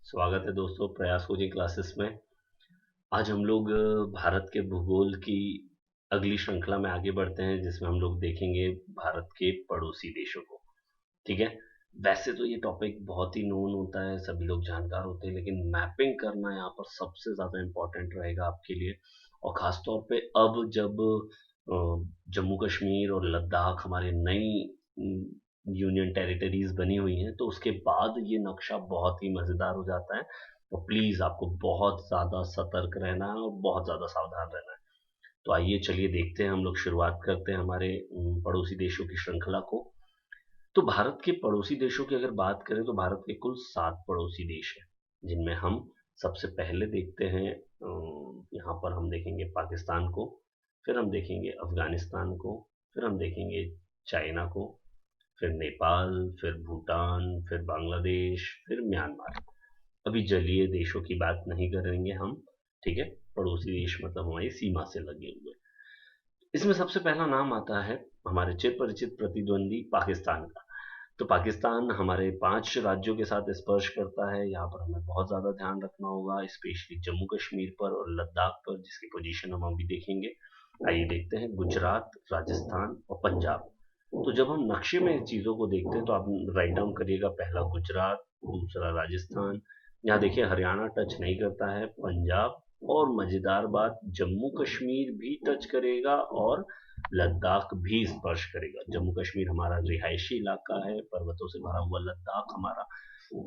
स्वागत है दोस्तों प्रयास कोचिंग क्लासेस में। आज हम लोग भारत के भूगोल की अगली श्रृंखला में आगे बढ़ते हैं, जिसमें हम लोग देखेंगे भारत के पड़ोसी देशों को। ठीक है। वैसे तो ये टॉपिक बहुत ही नोन होता है, सभी लोग जानकार होते हैं, लेकिन मैपिंग करना यहाँ पर सबसे ज़्यादा इम्पोर्टेंट रहेगा आपके लिए। और ख़ास तौर पे अब जब जम्मू कश्मीर और लद्दाख हमारे नई यूनियन टेरिटरीज बनी हुई हैं, तो उसके बाद ये नक्शा बहुत ही मज़ेदार हो जाता है। तो प्लीज़ आपको बहुत ज़्यादा सतर्क रहना है और बहुत ज़्यादा सावधान रहना है। तो आइए चलिए देखते हैं, हम लोग शुरुआत करते हैं हमारे पड़ोसी देशों की श्रृंखला को। तो भारत के पड़ोसी देशों की अगर बात करें तो भारत के कुल 7 पड़ोसी देश हैं, जिनमें हम सबसे पहले देखते हैं यहाँ पर हम देखेंगे पाकिस्तान को, फिर हम देखेंगे अफगानिस्तान को, फिर हम देखेंगे चाइना को, फिर नेपाल, फिर भूटान, फिर बांग्लादेश, फिर म्यांमार। अभी जलीय देशों की बात नहीं करेंगे हम। ठीक है। पड़ोसी देश मतलब हमारी सीमा से लगे हुए। इसमें सबसे पहला नाम आता है हमारे चिर परिचित प्रतिद्वंदी पाकिस्तान का। तो पाकिस्तान हमारे 5 राज्यों के साथ स्पर्श करता है। यहाँ पर हमें बहुत ज़्यादा ध्यान रखना होगा, स्पेशली जम्मू कश्मीर पर और लद्दाख पर, जिसकी पोजीशन हम अभी देखेंगे। आइए देखते हैं गुजरात, राजस्थान और पंजाब। तो जब हम नक्शे में चीज़ों को देखते हैं तो आप राइट डाउन करिएगा, पहला गुजरात, दूसरा राजस्थान, यहाँ देखिए हरियाणा टच नहीं करता है, पंजाब, और मजेदार बात जम्मू कश्मीर भी टच करेगा और लद्दाख भी स्पर्श करेगा। जम्मू कश्मीर हमारा रिहायशी इलाका है, पर्वतों से भरा हुआ लद्दाख हमारा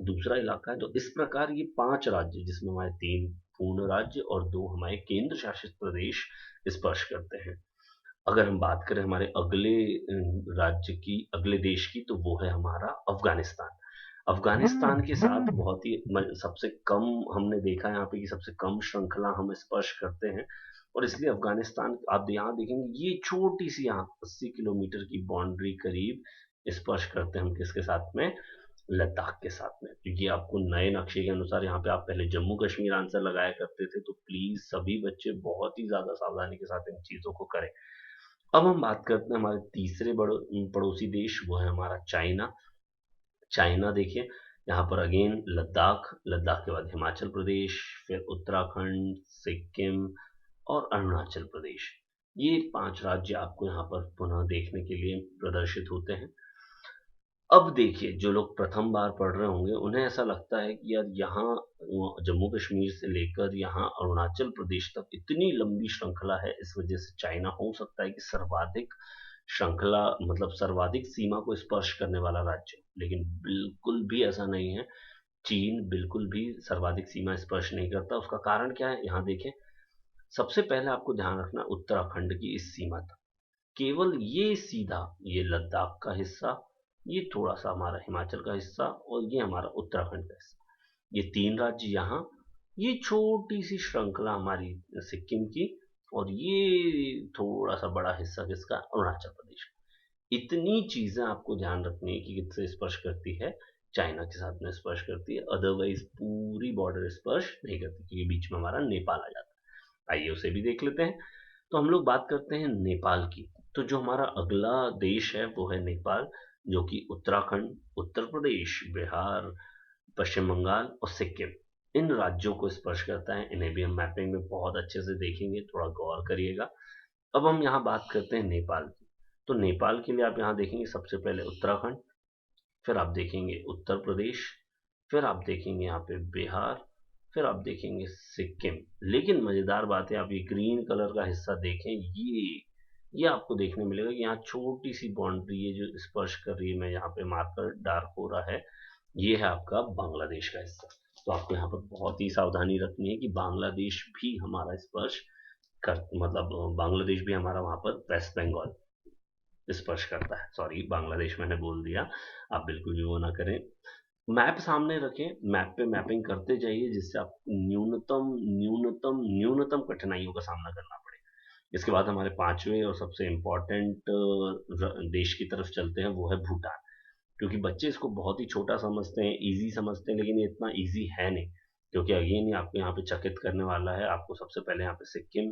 दूसरा इलाका है। तो इस प्रकार ये 5 राज्य, जिसमें हमारे 3 पूर्ण राज्य और 2 हमारे केंद्र शासित प्रदेश स्पर्श करते हैं। अगर हम बात करें हमारे अगले राज्य की, अगले देश की, तो वो है हमारा अफगानिस्तान। अफगानिस्तान के साथ बहुत ही सबसे कम हमने देखा है यहाँ पे कि सबसे कम श्रृंखला हम स्पर्श करते हैं। और इसलिए अफगानिस्तान आप यहाँ देखेंगे ये छोटी सी यहाँ 80 किलोमीटर की बाउंड्री करीब स्पर्श करते हैं हम किसके साथ में, लद्दाख के साथ में। तो ये आपको नए नक्शे के अनुसार, यहाँ पे आप पहले जम्मू कश्मीर आंसर लगाया करते थे, तो प्लीज सभी बच्चे बहुत ही ज्यादा सावधानी के साथ इन चीजों को करें। अब हम बात करते हैं हमारे तीसरे पड़ोसी देश, वो है हमारा चाइना। चाइना देखिए, यहाँ पर अगेन लद्दाख, लद्दाख के बाद हिमाचल प्रदेश, फिर उत्तराखंड, सिक्किम और अरुणाचल प्रदेश। ये 5 राज्य आपको यहाँ पर पुनः देखने के लिए प्रदर्शित होते हैं। अब देखिए, जो लोग प्रथम बार पढ़ रहे होंगे उन्हें ऐसा लगता है कि यार यहाँ जम्मू कश्मीर से लेकर यहाँ अरुणाचल प्रदेश तक इतनी लंबी श्रृंखला है, इस वजह से चाइना हो सकता है कि सर्वाधिक श्रृंखला मतलब सर्वाधिक सीमा को स्पर्श करने वाला राज्य हो। लेकिन बिल्कुल भी ऐसा नहीं है। चीन बिल्कुल भी सर्वाधिक सीमा स्पर्श नहीं करता। उसका कारण क्या है, यहाँ देखें। सबसे पहले आपको ध्यान रखना उत्तराखंड की इस सीमा तक, केवल ये सीधा, ये लद्दाख का हिस्सा, ये थोड़ा सा हमारा हिमाचल का हिस्सा और ये हमारा उत्तराखंड का हिस्सा, ये 3 राज्य यहाँ, ये छोटी सी श्रृंखला हमारी सिक्किम की, और ये थोड़ा सा बड़ा हिस्सा किसका, अरुणाचल प्रदेश। इतनी चीजें आपको ध्यान रखनी है कि किससे स्पर्श करती है, चाइना के साथ में स्पर्श करती है। अदरवाइज पूरी बॉर्डर स्पर्श नहीं करती, क्योंकि बीच में हमारा नेपाल आ जाता है। आइए उसे भी देख लेते हैं। तो हम लोग बात करते हैं नेपाल की। तो जो हमारा अगला देश है वो है नेपाल, जो कि उत्तराखंड, उत्तर प्रदेश, बिहार, पश्चिम बंगाल और सिक्किम, इन राज्यों को स्पर्श करता है। इन्हें भी हम मैपिंग में बहुत अच्छे से देखेंगे, थोड़ा गौर करिएगा। अब हम यहाँ बात करते हैं नेपाल की। तो नेपाल के लिए आप यहाँ देखेंगे सबसे पहले उत्तराखंड, फिर आप देखेंगे उत्तर प्रदेश, फिर आप देखेंगे यहाँ पे बिहार, फिर आप देखेंगे सिक्किम। लेकिन मजेदार बात है, आप ये ग्रीन कलर का हिस्सा देखें, ये आपको देखने मिलेगा कि यहाँ छोटी सी बाउंड्री है जो स्पर्श कर रही है, मैं यहाँ पे मार्कर डार्क हो रहा है, ये है आपका बांग्लादेश का हिस्सा। तो आपको यहाँ पर बहुत ही सावधानी रखनी है कि बांग्लादेश भी हमारा स्पर्श कर, मतलब बांग्लादेश भी हमारा वहां पर वेस्ट बंगाल स्पर्श करता है। सॉरी, बांग्लादेश मैंने बोल दिया, आप बिल्कुल भी वो ना करें। मैप सामने रखें, मैप पे मैपिंग करते जाइए, जिससे आप न्यूनतम न्यूनतम न्यूनतम कठिनाइयों का सामना करना पड़े। इसके बाद हमारे 5वें और सबसे इम्पोर्टेंट देश की तरफ चलते हैं, वो है भूटान। क्योंकि बच्चे इसको बहुत ही छोटा समझते हैं, इजी समझते हैं, लेकिन ये इतना इजी है नहीं। क्योंकि अगेन ये आपको यहाँ पे चकित करने वाला है। आपको सबसे पहले यहाँ पे सिक्किम,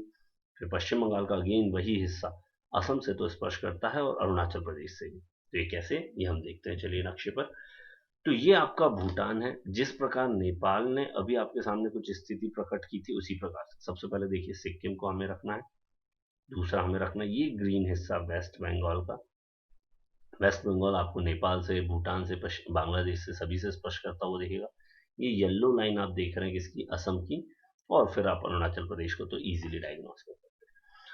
फिर पश्चिम बंगाल का अगेन वही हिस्सा, असम से तो स्पर्श करता है और अरुणाचल प्रदेश से भी। तो ये कैसे, ये हम देखते हैं, चलिए नक्शे पर। तो ये आपका भूटान है। जिस प्रकार नेपाल ने अभी आपके सामने कुछ स्थिति प्रकट की थी, उसी प्रकार से सबसे पहले देखिए सिक्किम को हमें रखना है, दूसरा हमें रखना है ये ग्रीन हिस्सा वेस्ट बंगाल का। वेस्ट बंगाल आपको नेपाल से, भूटान से, बांग्लादेश से, सभी से स्पर्श करता हुआ दिखेगा। ये येलो लाइन आप देख रहे हैं किसकी, असम की। और फिर आप अरुणाचल प्रदेश को तो इजीली डायग्नोस कर सकते हैं।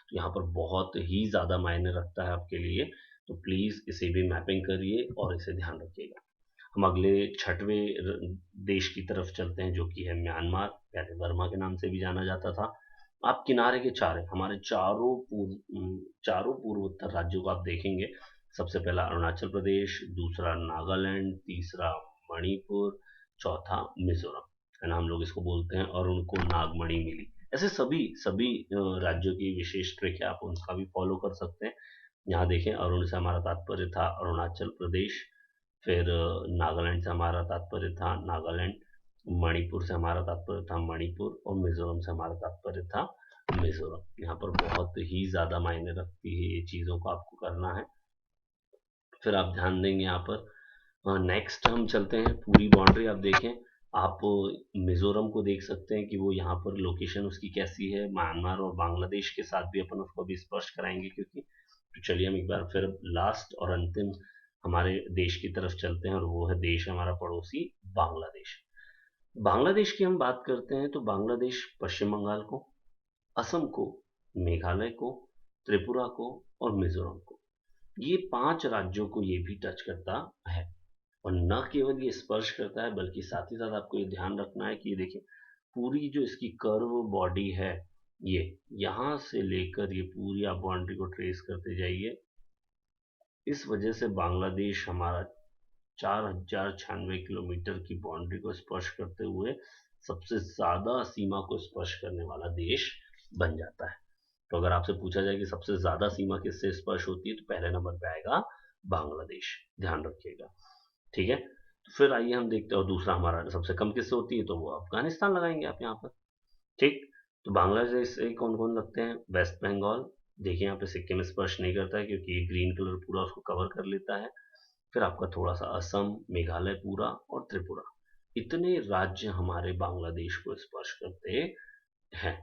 तो यहाँ पर बहुत ही ज़्यादा मायने रखता है आपके लिए, तो प्लीज़ इसे भी मैपिंग करिए और इसे ध्यान रखिएगा। हम अगले छठवें देश की तरफ चलते हैं, जो कि है म्यांमार, पहले बर्मा के नाम से भी जाना जाता था। आप किनारे के चारे हमारे चारों पूर्वोत्तर राज्यों को आप देखेंगे। सबसे पहला अरुणाचल प्रदेश, दूसरा नागालैंड, तीसरा मणिपुर, चौथा मिजोरम, है ना। हम लोग इसको बोलते हैं और उनको नागमणि मिली। ऐसे सभी सभी राज्यों की विशेष ट्रिक है, आप उनका भी फॉलो कर सकते हैं। यहाँ देखें, अरुण से हमारा तात्पर्य था अरुणाचल प्रदेश, फिर नागालैंड से हमारा तात्पर्य था नागालैंड, मणिपुर से हमारा तात्पर्य था मणिपुर, और मिजोरम से हमारा तात्पर्य था मिजोरम। यहाँ पर बहुत ही ज़्यादा मायने रखती है ये चीज़ों को आपको करना है। फिर आप ध्यान देंगे यहाँ पर। नेक्स्ट हम चलते हैं, पूरी बाउंड्री आप देखें। आप मिजोरम को देख सकते हैं कि वो यहाँ पर लोकेशन उसकी कैसी है। म्यांमार और बांग्लादेश के साथ भी अपन उसको भी स्पर्श कराएंगे, क्योंकि तो चलिए हम एक बार फिर लास्ट और अंतिम हमारे देश की तरफ चलते हैं, और वो है देश हमारा पड़ोसी बांग्लादेश। बांग्लादेश की हम बात करते हैं तो बांग्लादेश पश्चिम बंगाल को, असम को, मेघालय को, त्रिपुरा को और मिजोरम को, ये 5 राज्यों को ये भी टच करता है। और न केवल ये स्पर्श करता है, बल्कि साथ ही साथ आपको ये ध्यान रखना है कि ये देखिए पूरी जो इसकी कर्व बॉडी है, ये यहाँ से लेकर ये पूरी आप बाउंड्री को ट्रेस करते जाइए। इस वजह से बांग्लादेश हमारा 4096 किलोमीटर की बाउंड्री को स्पर्श करते हुए सबसे ज्यादा सीमा को स्पर्श करने वाला देश बन जाता है। तो अगर आपसे पूछा जाए कि सबसे ज्यादा सीमा किससे स्पर्श होती है, तो पहले नंबर पे आएगा बांग्लादेश, ध्यान रखिएगा। ठीक है, तो फिर आइए हम देखते हैं, और दूसरा हमारा सबसे कम किससे होती है, तो वो अफगानिस्तान लगाएंगे आप यहाँ पर। ठीक, तो बांग्लादेश से कौन कौन लगते हैं, वेस्ट बंगाल। देखिए यहाँ पे सिक्किम स्पर्श नहीं करता है, क्योंकि ग्रीन कलर पूरा उसको कवर कर लेता है। फिर आपका थोड़ा सा असम, मेघालय पूरा और त्रिपुरा, इतने राज्य हमारे बांग्लादेश को स्पर्श करते हैं।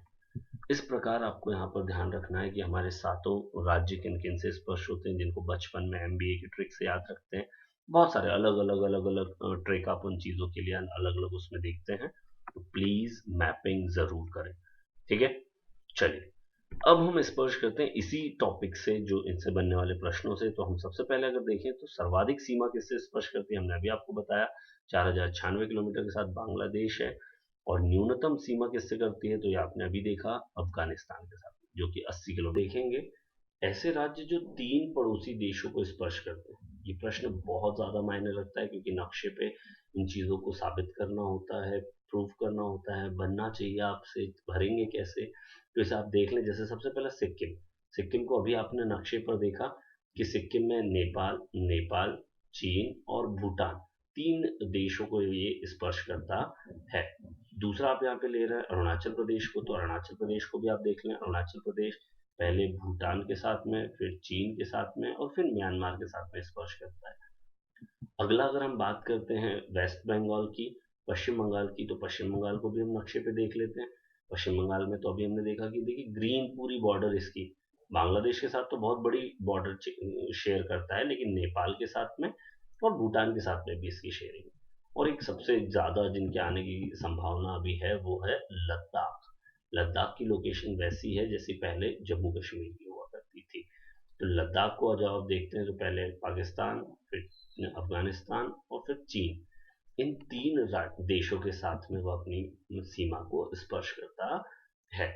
इस प्रकार आपको यहाँ पर ध्यान रखना है कि हमारे सातों राज्य किन किन से स्पर्श होते हैं, जिनको बचपन में एमबीए की ट्रिक से याद रखते हैं। बहुत सारे अलग अलग ट्रिक आप उन चीज़ों के लिए अलग अलग उसमें देखते हैं, तो प्लीज मैपिंग जरूर करें। ठीक है, चलिए अब हम स्पर्श करते हैं इसी टॉपिक से, जो इनसे बनने वाले प्रश्नों से। तो हम सबसे पहले अगर देखें तो सर्वाधिक सीमा किससे स्पर्श करती है, हमने अभी आपको बताया 4096 किलोमीटर के साथ बांग्लादेश है। और न्यूनतम सीमा किससे करती है, तो ये आपने अभी देखा अफगानिस्तान के साथ, जो कि 80 किलोमीटर। देखेंगे ऐसे राज्य जो 3 पड़ोसी देशों को स्पर्श करते हैं, ये प्रश्न बहुत ज्यादा मायने रखता है, क्योंकि नक्शे पे इन चीजों को साबित करना होता है, प्रूव करना होता है, बनना चाहिए आपसे, भरेंगे कैसे। तो इसे आप देख लें, जैसे सबसे पहला सिक्किम। सिक्किम को अभी आपने नक्शे पर देखा कि सिक्किम में नेपाल, चीन और भूटान, 3 देशों को ये स्पर्श करता है। दूसरा आप यहाँ पे ले रहे हैं अरुणाचल प्रदेश को, तो अरुणाचल प्रदेश को भी आप देख लें। अरुणाचल प्रदेश पहले भूटान के साथ में, फिर चीन के साथ में, और फिर म्यांमार के साथ में स्पर्श करता है। अगला अगर हम बात करते हैं वेस्ट बंगाल की, पश्चिम बंगाल की, तो पश्चिम बंगाल को भी हम नक्शे पे देख लेते हैं। पश्चिम बंगाल में तो अभी हमने देखा कि देखिए ग्रीन पूरी बॉर्डर इसकी बांग्लादेश के साथ तो बहुत बड़ी बॉर्डर शेयर करता है, लेकिन नेपाल के साथ में और भूटान के साथ में भी इसकी शेयरिंग। और एक सबसे ज्यादा जिनके आने की संभावना अभी है, वो है लद्दाख। लद्दाख की लोकेशन वैसी है जैसी पहले जम्मू कश्मीर की हुआ करती थी। तो लद्दाख को जब आप देखते हैं, तो पहले पाकिस्तान, फिर अफगानिस्तान और फिर चीन, इन 3 देशों के साथ में वो अपनी सीमा को स्पर्श करता है।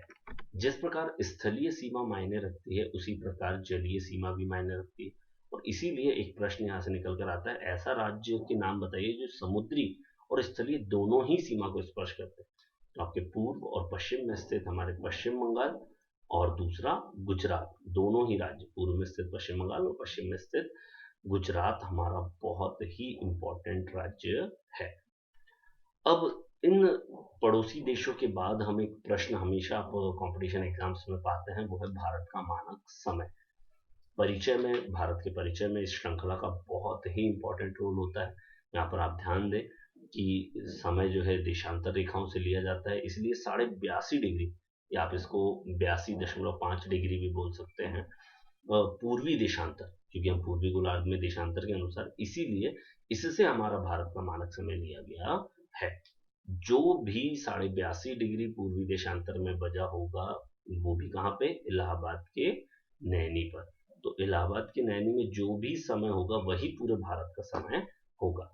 जिस प्रकार स्थलीय सीमा मायने रखती है, उसी प्रकार जलीय सीमा भी मायने रखती है। और इसीलिए एक प्रश्न यहाँ से निकल कर आता है, ऐसा राज्य के नाम बताइए जो समुद्री और स्थलीय दोनों ही सीमा को स्पर्श करते हैं। तो आपके पूर्व और पश्चिम में स्थित हमारे पश्चिम बंगाल, और दूसरा गुजरात, दोनों ही राज्य, पूर्व में स्थित पश्चिम बंगाल और पश्चिम में स्थित गुजरात हमारा बहुत ही इंपॉर्टेंट राज्य है। अब इन पड़ोसी देशों के बाद हम एक प्रश्न हमेशा आप कंपटीशन एग्जाम्स में पाते हैं, वो है भारत का मानक समय। परिचय में, भारत के परिचय में इस श्रृंखला का बहुत ही इंपॉर्टेंट रोल होता है। यहाँ पर आप ध्यान दें कि समय जो है देशांतर रेखाओं से लिया जाता है, इसलिए 82.5 डिग्री, या आप इसको 82.5 डिग्री भी बोल सकते हैं, पूर्वी देशांतर, क्योंकि हम पूर्वी गोलार्ध में देशांतर के अनुसार, इसीलिए इससे हमारा भारत का मानक समय लिया गया है। जो भी 82.5 डिग्री पूर्वी देशांतर में बजा होगा, वो भी कहाँ पे, इलाहाबाद के नैनी पर। तो इलाहाबाद के नैनी में जो भी समय होगा वही पूरे भारत का समय होगा।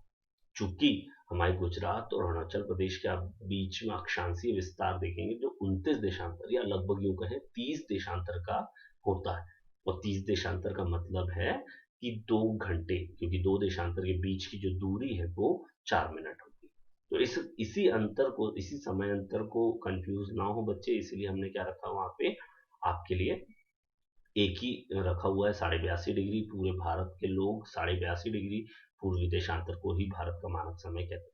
चूंकि हमारे गुजरात और अरुणाचल प्रदेश के आप बीच में अक्षांशीय विस्तार देखेंगे जो 29 देशांतर, या लगभग यूं कहें 30 देशांतर का होता है। और 30 देशांतर का मतलब है कि 2 घंटे, क्योंकि 2 देशांतर के बीच की जो दूरी है वो 4 मिनट होगी। तो इसी अंतर को, इसी समय अंतर को कंफ्यूज ना हो बच्चे, इसलिए हमने क्या रखा वहां पे आपके लिए, एक ही रखा हुआ है 82.5 डिग्री। पूरे भारत के लोग 82.5 डिग्री पूर्वी देशांतर को ही भारत का मानक समय कहते हैं।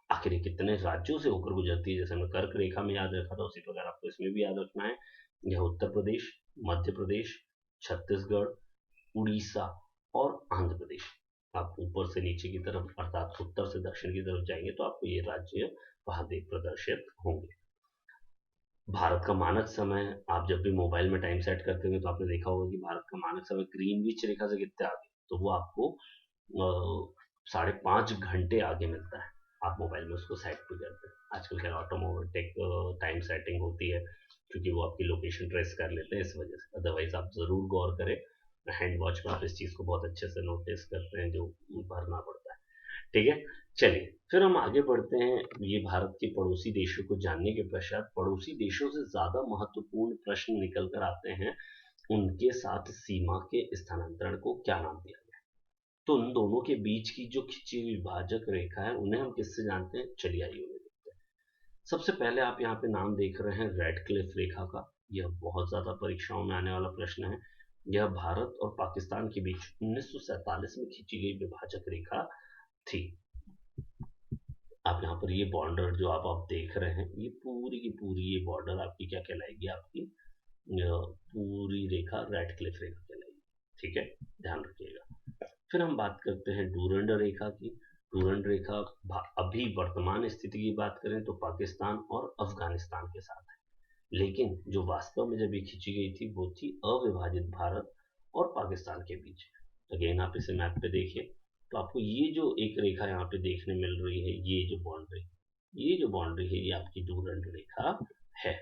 आखिर ये कितने राज्यों से होकर गुजरती है, जैसे हमने कर्क रेखा में याद रखा था, उसी प्रकार आपको इसमें भी याद रखना है। यह उत्तर प्रदेश, मध्य प्रदेश, छत्तीसगढ़, उड़ीसा और आंध्र प्रदेश। आप ऊपर से नीचे की तरफ, अर्थात उत्तर से दक्षिण की तरफ जाएंगे तो आपको ये राज्य वहां देख प्रदर्शित होंगे। भारत का मानक समय, आप जब भी मोबाइल में टाइम सेट करते होंगे तो आपने देखा होगा कि भारत का मानक समय ग्रीनविच रेखा से कितने आगे, तो वो आपको 5.5 घंटे आगे मिलता है। आप मोबाइल में उसको सेट भी करते हैं। आजकल क्या ऑटोमेटिक टाइम सेटिंग होती है, क्योंकि वो आपकी लोकेशन ट्रेस कर लेते हैं इस वजह से। अदरवाइज आप जरूर गौर करें, हैंड वॉच में आप इस चीज को बहुत अच्छे से नोटिस करते हैं, जो भरना पड़ता है। ठीक है, चलिए फिर हम आगे बढ़ते हैं। ये भारत के पड़ोसी देशों को जानने के पश्चात पड़ोसी देशों से ज्यादा महत्वपूर्ण प्रश्न निकल कर आते हैं, उनके साथ सीमा के स्थानांतरण को क्या नाम दिया गया। तो उन दोनों के बीच की जो खिंची हुई विभाजक रेखा है, उन्हें हम किससे जानते हैं, चलिए आइए उन्हें देखते हैं। सबसे पहले आप यहाँ पे नाम देख रहे हैं रेड क्लिफ रेखा का। यह बहुत ज्यादा परीक्षाओं में आने वाला प्रश्न है। यह भारत और पाकिस्तान के बीच 1947 में खींची गई विभाजक रेखा थी। आप यहाँ पर ये बॉर्डर जो आप देख रहे हैं, ये पूरी की पूरी ये बॉर्डर आपकी क्या कहलाएगी, आपकी पूरी रेखा रेड क्लिफ रेखा कहलाएगी। ठीक है, ध्यान रखिएगा। फिर हम बात करते हैं डूरंड रेखा की। डूरंड रेखा अभी वर्तमान स्थिति की बात करें तो पाकिस्तान और अफगानिस्तान के साथ है, लेकिन जो वास्तव में जब ये खींची गई थी वो थी अविभाजित भारत और पाकिस्तान के बीच। अगेन आप इसे मैप पे देखिए तो आपको ये जो एक रेखा यहाँ पे देखने मिल रही है, ये जो बाउंड्री है, ये आपकी डूरंड रेखा है।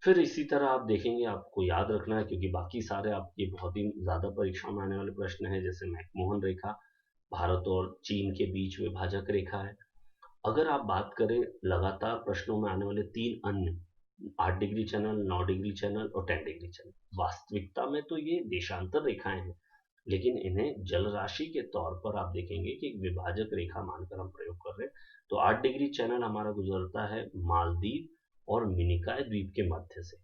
फिर इसी तरह आप देखेंगे, आपको याद रखना है क्योंकि बाकी सारे आपके बहुत ही ज्यादा परीक्षाओं में आने वाले प्रश्न हैं, जैसे मैकमोहन रेखा, भारत और चीन के बीच विभाजक रेखा है। अगर आप बात करें लगातार प्रश्नों में आने वाले 3 अन्य, 8 डिग्री चैनल, 9 डिग्री चैनल और 10 डिग्री चैनल, वास्तविकता में तो ये देशांतर रेखाएं हैं, लेकिन इन्हें जल राशि के तौर पर आप देखेंगे कि विभाजक रेखा मानकर हम प्रयोग कर रहे हैं। तो 8 डिग्री चैनल हमारा गुजरता है मालदीव और मिनिकॉय द्वीप के मध्य से।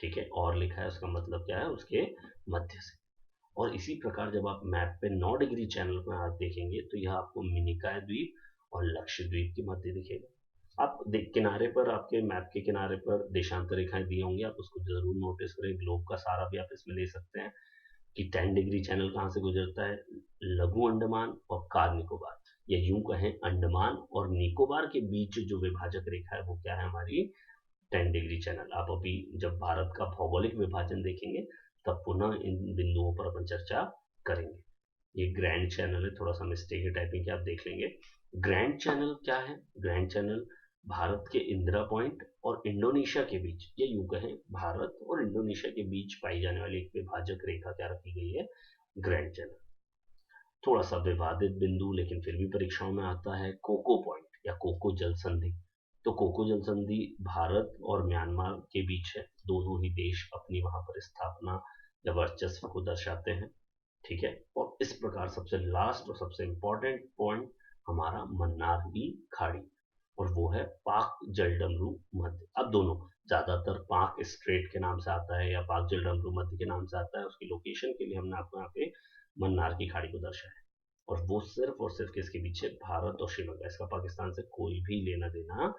ठीक है, और लिखा है उसका मतलब क्या है, उसके मध्य से। और इसी प्रकार जब आप मैप पे 9 डिग्री चैनल में आप देखेंगे तो यह आपको मिनिकॉय द्वीप और लक्षद्वीप के मध्य दिखेगा। आप किनारे पर, आपके मैप के किनारे पर देशांतर रेखाएं दी होंगी, आप उसको जरूर नोटिस करें। ग्लोब का सारा भी आप इसमें ले सकते हैं कि 10 डिग्री चैनल कहाँ से गुजरता है, लघु अंडमान और कार निकोबार, या यूं कहें अंडमान और निकोबार के बीच जो विभाजक रेखा है वो क्या है, हमारी 10 डिग्री चैनल। आप अभी जब भारत का भौगोलिक विभाजन देखेंगे तब पुनः इन बिंदुओं पर अपन चर्चा करेंगे। ये ग्रैंड चैनल है, थोड़ा सा मिस्टेक है टाइपिंग की, आप देख लेंगे। ग्रैंड चैनल क्या है, ग्रैंड चैनल भारत के इंदिरा पॉइंट और इंडोनेशिया के बीच, या यूं कहें भारत और इंडोनेशिया के बीच पाई जाने वाली एक विभाजक रेखा क्या रखी गई है, ग्रैंड चैनल। थोड़ा सा विवादित बिंदु लेकिन फिर भी परीक्षाओं में आता है, कोको पॉइंट या कोको जल संधि। तो कोको जल संधि भारत और म्यांमार के बीच है, दोनों ही देश अपनी वहां पर स्थापना या वर्चस्व को दर्शाते हैं। ठीक है, और इस प्रकार सबसे लास्ट और सबसे इंपॉर्टेंट पॉइंट हमारा मन्नार की खाड़ी, और वो है पाक जलडमरू मध्य। अब दोनों, ज्यादातर पाक स्ट्रेट के नाम से आता है या पाक जलडमरू मध्य के नाम से आता है, उसकी लोकेशन के लिए हमने आपको यहाँ पे मन्नार की खाड़ी को दर्शाया है। और वो सिर्फ और सिर्फ किसके बीच है, भारत और श्रीलंका, इसका पाकिस्तान से कोई भी लेना देना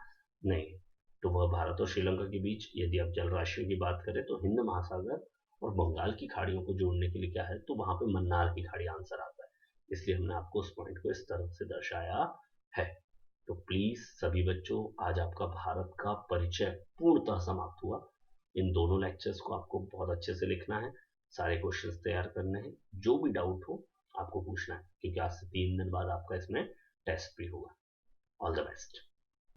नहीं है। तो वह भारत और श्रीलंका के बीच, यदि आप जल राशियों की बात करें तो हिंद महासागर और बंगाल की खाड़ियों को जोड़ने के लिए क्या है, तो वहां पे मन्नार की खाड़ी आंसर आता है। इसलिए हमने आपको उस पॉइंट को इस तरह से दर्शाया है। तो प्लीज सभी बच्चों, आज आपका भारत का परिचय पूर्णतः समाप्त हुआ। इन दोनों लेक्चर्स को आपको बहुत अच्छे से लिखना है, सारे क्वेश्चंस तैयार करने हैं, जो भी डाउट हो आपको पूछना है, क्योंकि आज से 3 दिन बाद आपका इसमें टेस्ट भी होगा। All the best.